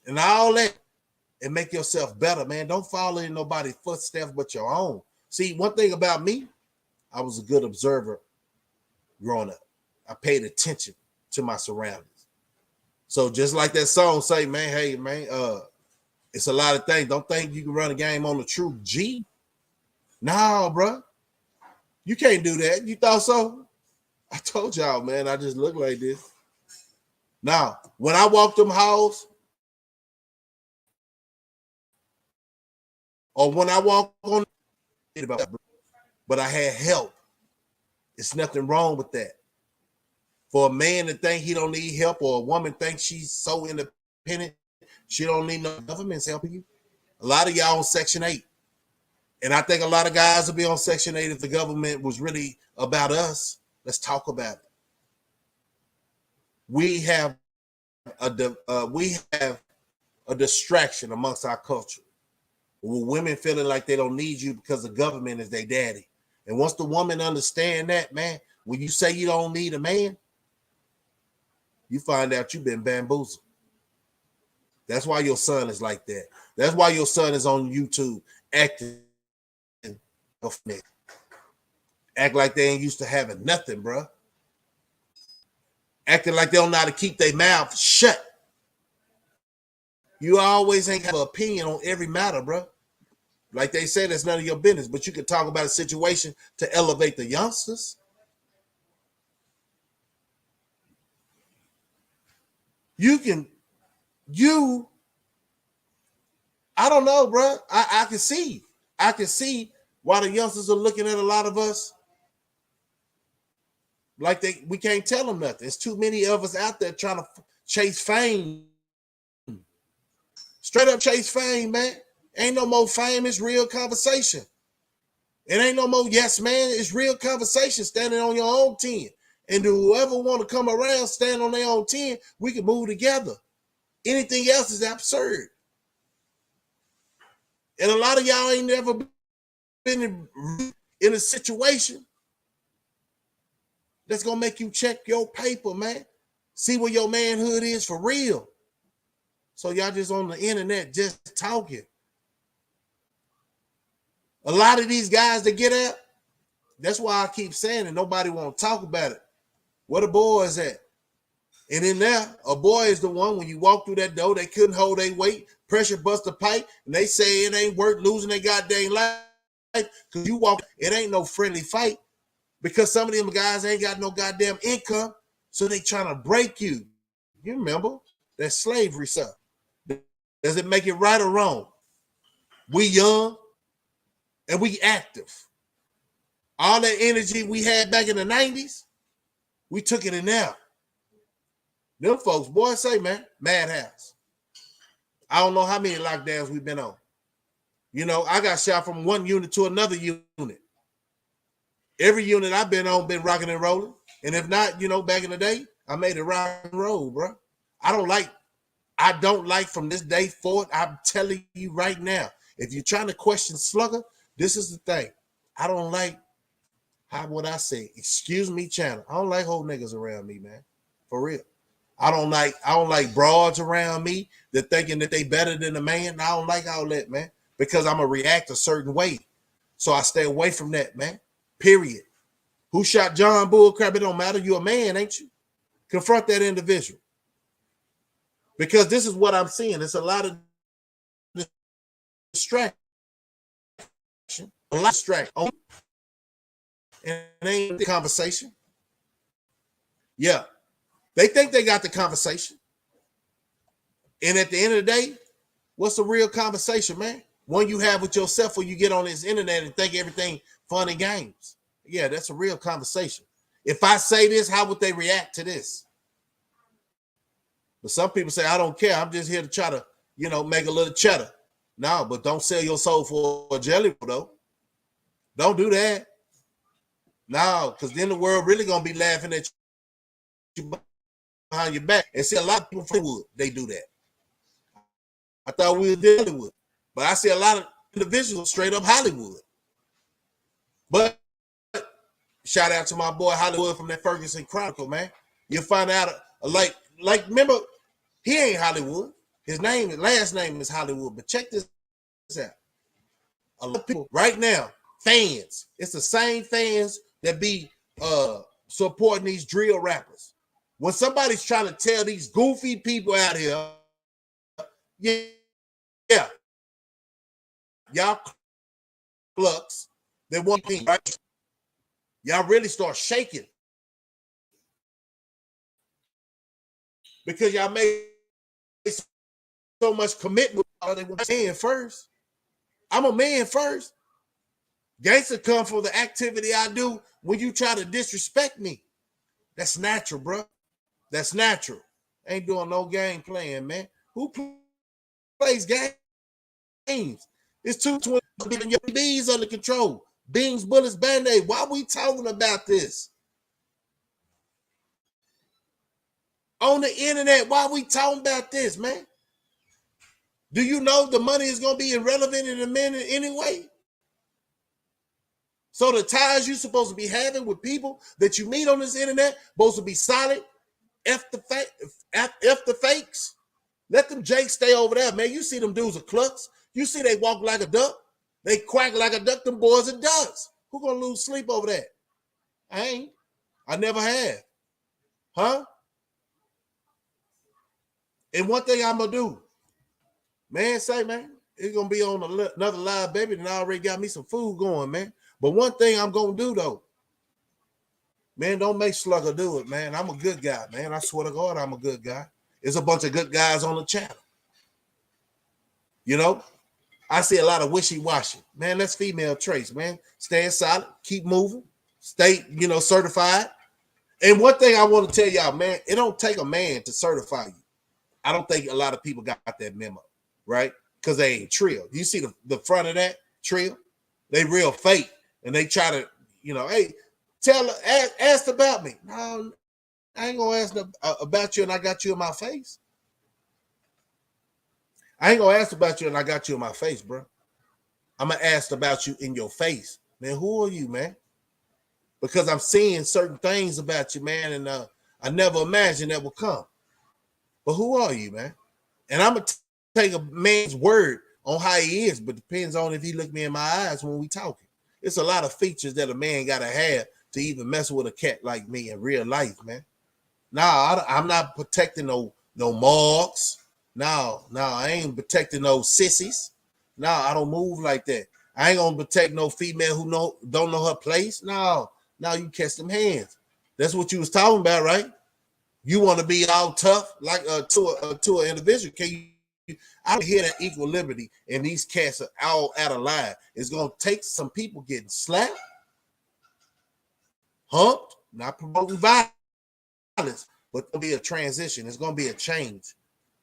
and all that and make yourself better, man. Don't follow in nobody's footsteps but your own. See, one thing about me, I was a good observer growing up. I paid attention to my surroundings. So just like that song say, man, hey, man, it's a lot of things. Don't think you can run a game on the true G. No, bro. You can't do that. You thought so? I told y'all, man, I just look like this. Now, when I walk them halls, or when I walk on, but I had help. It's nothing wrong with that. For a man to think he don't need help, or a woman thinks she's so independent, she don't need no government's helping you. A lot of y'all on Section 8. And I think a lot of guys will be on Section 8 if the government was really about us. Let's talk about it. We have a distraction amongst our culture. With women feeling like they don't need you because the government is their daddy. And once the woman understand that, man, when you say you don't need a man, you find out you've been bamboozled. That's why your son is like that. That's why your son is on YouTube acting, act like they ain't used to having nothing, bro. Acting like they don't know how to keep their mouth shut. You always ain't have an opinion on every matter, bro. Like they say, that's none of your business, but you can talk about a situation to elevate the youngsters. I don't know, bro. I can see why the youngsters are looking at a lot of us like we can't tell them nothing. There's too many of us out there trying to chase fame. Straight up chase fame, man. Ain't no more fame, it's real conversation. It ain't no more yes, man. It's real conversation standing on your own 10. And whoever want to come around, stand on their own 10, we can move together. Anything else is absurd. And a lot of y'all ain't never been in a situation that's going to make you check your paper, man. See where your manhood is for real. So y'all just on the internet just talking. A lot of these guys that get out, that's why I keep saying it. Nobody want to talk about it. Where the boys at? And in there, a boy is the one, when you walk through that door, they couldn't hold their weight, pressure bust a pipe, and they say it ain't worth losing their goddamn life. Because you walk, it ain't no friendly fight. Because some of them guys ain't got no goddamn income, so they trying to break you. You remember that slavery stuff. Does it make it right or wrong? We young and we active. All that energy we had back in the 90s, we took it in now. Them folks, boy, say, man, madhouse. I don't know how many lockdowns we've been on. You know, I got shot from one unit to another unit. Every unit I've been on been rocking and rolling. And if not, you know, back in the day, I made it rock and roll, bro. I don't like from this day forward, I'm telling you right now, if you're trying to question Slugger, this is the thing. I don't like, how would I say, excuse me, channel. I don't like whole niggas around me, man. For real. I don't like broads around me that thinking that they better than a man. I don't like all that, man, because I'm going to react a certain way. So I stay away from that, man. Period. Who shot John Bullcrap? It don't matter. You a man, ain't you? Confront that individual. Because this is what I'm seeing. It's a lot of distraction. A lot of distraction. And it ain't the conversation. Yeah. They think they got the conversation. And at the end of the day, what's the real conversation, man? One you have with yourself when you get on this internet and think everything fun and games. Yeah, that's a real conversation. If I say this, how would they react to this? But some people say, I don't care. I'm just here to try to, you know, make a little cheddar. No, but don't sell your soul for a jelly roll, though. Don't do that. No, because then the world really going to be laughing at you behind your back. And see, a lot of people from Hollywood, they do that. I thought we were in Hollywood. But I see a lot of individuals straight up Hollywood. But shout out to my boy Hollywood from that Ferguson Chronicle, man. You'll find out, like remember, he ain't Hollywood. His last name is Hollywood. But check this out. A lot of people right now, fans, it's the same fans that be supporting these drill rappers. When somebody's trying to tell these goofy people out here, yeah, y'all clucks, they want me, right? Y'all really start shaking because y'all made so much commitment. They want a man first. I'm a man first. Gangster come for the activity I do when you try to disrespect me. That's natural, bro. That's natural. Ain't doing no game playing, man. Who plays games? It's 220. Your B's under control. Beans, bullets, Band-Aid. Why are we talking about this? On the internet, why are we talking about this, man? Do you know the money is going to be irrelevant in a minute anyway? So the ties you're supposed to be having with people that you meet on this internet supposed to be solid. F the fakes. Let them Jakes stay over there, man. You see them dudes are clucks. You see they walk like a duck. They quack like a duck, them boys and ducks. Who gonna lose sleep over that? I ain't. I never have. Huh? And one thing I'm gonna do, man, it's gonna be on another live, baby, and I already got me some food going, man. But one thing I'm gonna do though, man, don't make Slugger do it, man. I'm a good guy, man. I swear to God, I'm a good guy. There's a bunch of good guys on the channel. You know, I see a lot of wishy-washy. Man, that's female traits, man. Stand solid, keep moving, stay, certified. And one thing I want to tell y'all, man, it don't take a man to certify you. I don't think a lot of people got that memo, right? Because they ain't Trill. You see the front of that Trill? They real fake. And they try to, hey, ask about me. No, I ain't gonna ask about you and I got you in my face. I ain't gonna ask about you and I got you in my face, bro. I'm gonna ask about you in your face. Man, who are you, man? Because I'm seeing certain things about you, man, and I never imagined that would come. But who are you, man? And I'm gonna take a man's word on how he is, but depends on if he look me in my eyes when we talking. It's a lot of features that a man gotta have to even mess with a cat like me in real life, man. Nah, I'm not protecting no marks. No, I ain't protecting no sissies. No, I don't move like that. I ain't gonna protect no female who don't know her place. No, you catch them hands. That's what you was talking about, right? You want to be all tough like to an individual. Can you? I don't hear that equal liberty, and these cats are all out of line. It's gonna take some people getting slapped, humped, not promoting violence, but it'll be a transition. It's gonna be a change.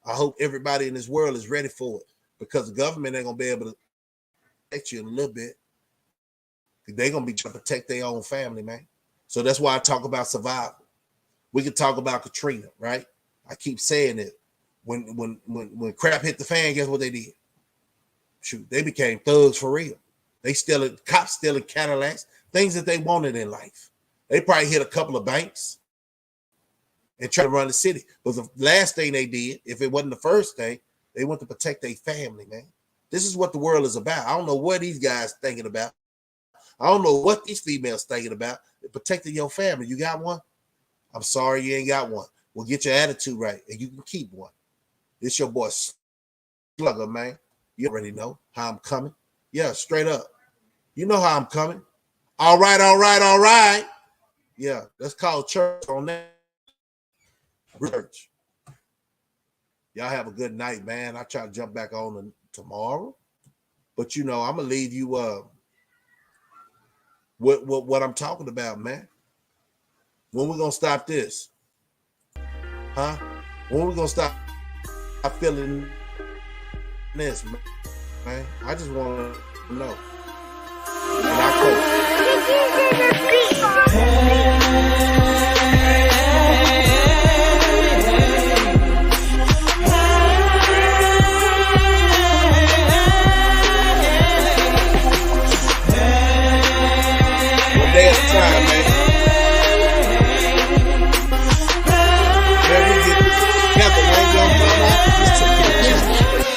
I hope everybody in this world is ready for it, because the government ain't gonna be able to protect you in a little bit. They're gonna be trying to protect their own family, man. So that's why I talk about survival. We could talk about Katrina, right? I keep saying it. When crap hit the fan, guess what they did? Shoot, they became thugs for real. They cops stealing Cadillacs, things that they wanted in life. They probably hit a couple of banks and try to run the city. But the last thing they did, if it wasn't the first thing, they went to protect their family, man. This is what the world is about. I don't know what these guys thinking about. I don't know what these females thinking about. They're protecting your family. You got one? I'm sorry you ain't got one. Well, get your attitude right, and you can keep one. It's your boy Slugger, man. You already know how I'm coming. Yeah, straight up. You know how I'm coming. All right. Yeah, let's call church on that. Church. Y'all have a good night, man. I try to jump back on tomorrow, but I'm gonna leave you what I'm talking about, man. When we gonna stop this? Huh? When we gonna stop feeling this, man? I just want to know. And I one day at a time, man.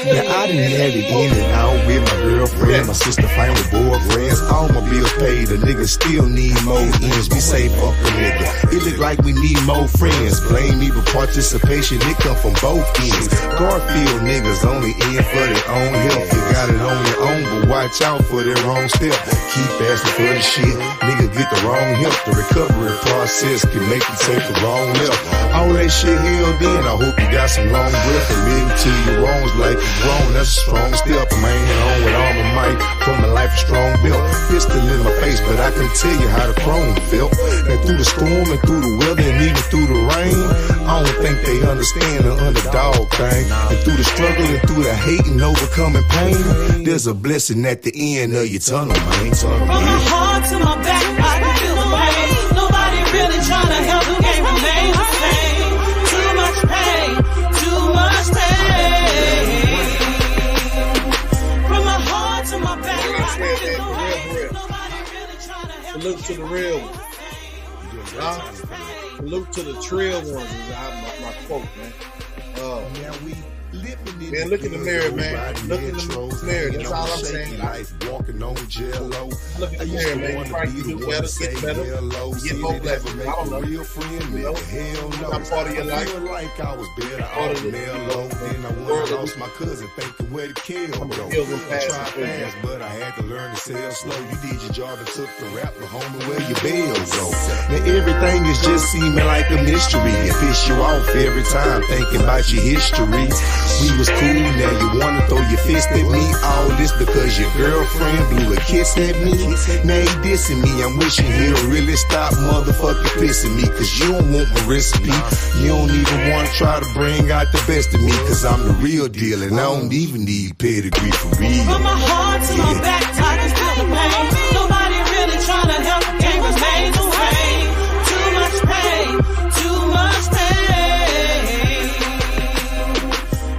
Yeah, I done had it in and out with my girlfriend, my sister fighting with boyfriends. All my bills paid, the nigga still need more ends. We say fuck a nigga. It look like we need more friends. Blame me for participation, it come from both ends. Garfield niggas only in for their own health. You got it on your own, but watch out for their wrong step. Keep asking for the shit, nigga get the wrong help. The recovery process can make you take the wrong left. All that shit held in, I hope you got some long breath. Admitting to your wrongs like you're wrong, that's a strong step. I'm hanging on with all my might from a life of strong built. Pistol in my face, but I can tell you how the chrome felt. And through the storm and through the weather and even through the rain, I don't think they understand the underdog thing. And through the struggle and through the hate and overcoming pain, there's a blessing at the end of your tunnel, man. From my heart to my back, I can feel the pain. Nobody really trying to help the game remain the same. Too much pain, too much pain. From my heart to my back, I can feel the pain. Nobody really trying to help. Salute to the real ones. Salute to the Trill ones is my quote, man. Man, look in the mirror, man. Look in the mirror. That's all I'm saying. Life, walking on jello. Look in the mirror, man. You probably do better, get better, get more blessings. I don't know. Real friend, nigga. Hell no. Not part of your life. I feel like I was better off mellow. Then I lost my cousin thinking where the kill go. I tried fast, but I had to learn to sell slow. You did your job and took the rap, but homie, where your bills go? Now everything is just seeming like a mystery. It piss you off every time thinking about your history. We was cool, now you wanna throw your fist at me. All this because your girlfriend blew a kiss at me. Now he dissing me, I'm wishing he'll really stop motherfucking pissing me. Cause you don't want my recipe. You don't even wanna try to bring out the best of me. Cause I'm the real deal and I don't even need pedigree for real. From my heart to my back, I can feel the pain. Nobody really trying to help, game was made to rain. Too much pain, too much pain.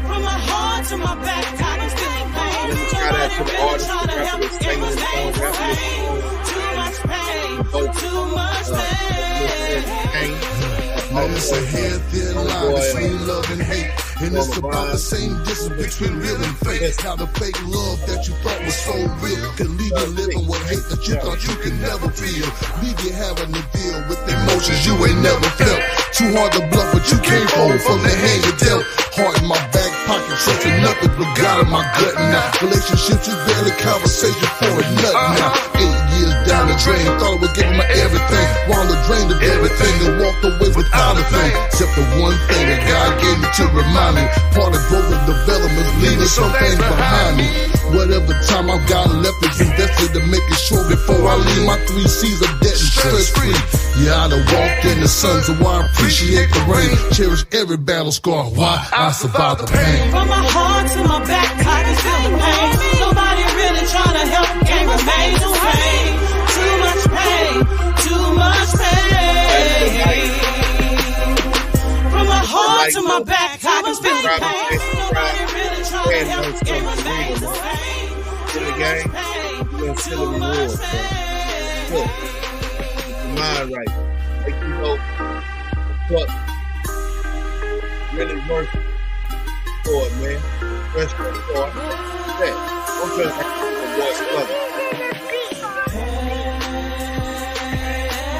From my heart to my back, I can feel the pain. Nobody really trying to help, game was made to rain. Too much pain, too much pain. Now it's a hair thin line between love and hate. And it's about the same distance between real and fake. How the fake love that you thought was so real can leave you living with hate that you thought you could never feel. Leave you having to deal with emotions you ain't never felt. Too hard to bluff, but you can't hold from the hand you dealt. Heart in my back pocket, trusting nothing but God in my gut now. Relationships is barely conversation for a nut now. 8 years down the drain, thought I was giving my everything. Wound the drain of everything and walked away without a thing. Except the one thing that God gave me to remind me. Part of growth and development, leaving some things behind me. Whatever time I've got left is invested to making sure before I leave my 3 C's of debt and stress free. Yeah, I done walked in the sun, so I appreciate the rain. Cherish every battle scar, why I survived the pain. From my heart to my back, I can feel the pain. Nobody really trying to help, game was made to rain. Too much pain, too much pain. From my heart to my back, I can feel the pain. Nobody really trying to help, game was made to rain. In the game, you're gonna feel the rewards, bro. Look, get your mind right. Like you know, what really worth for it, man. Rest your heart. Hey, I'm just a boy's brother.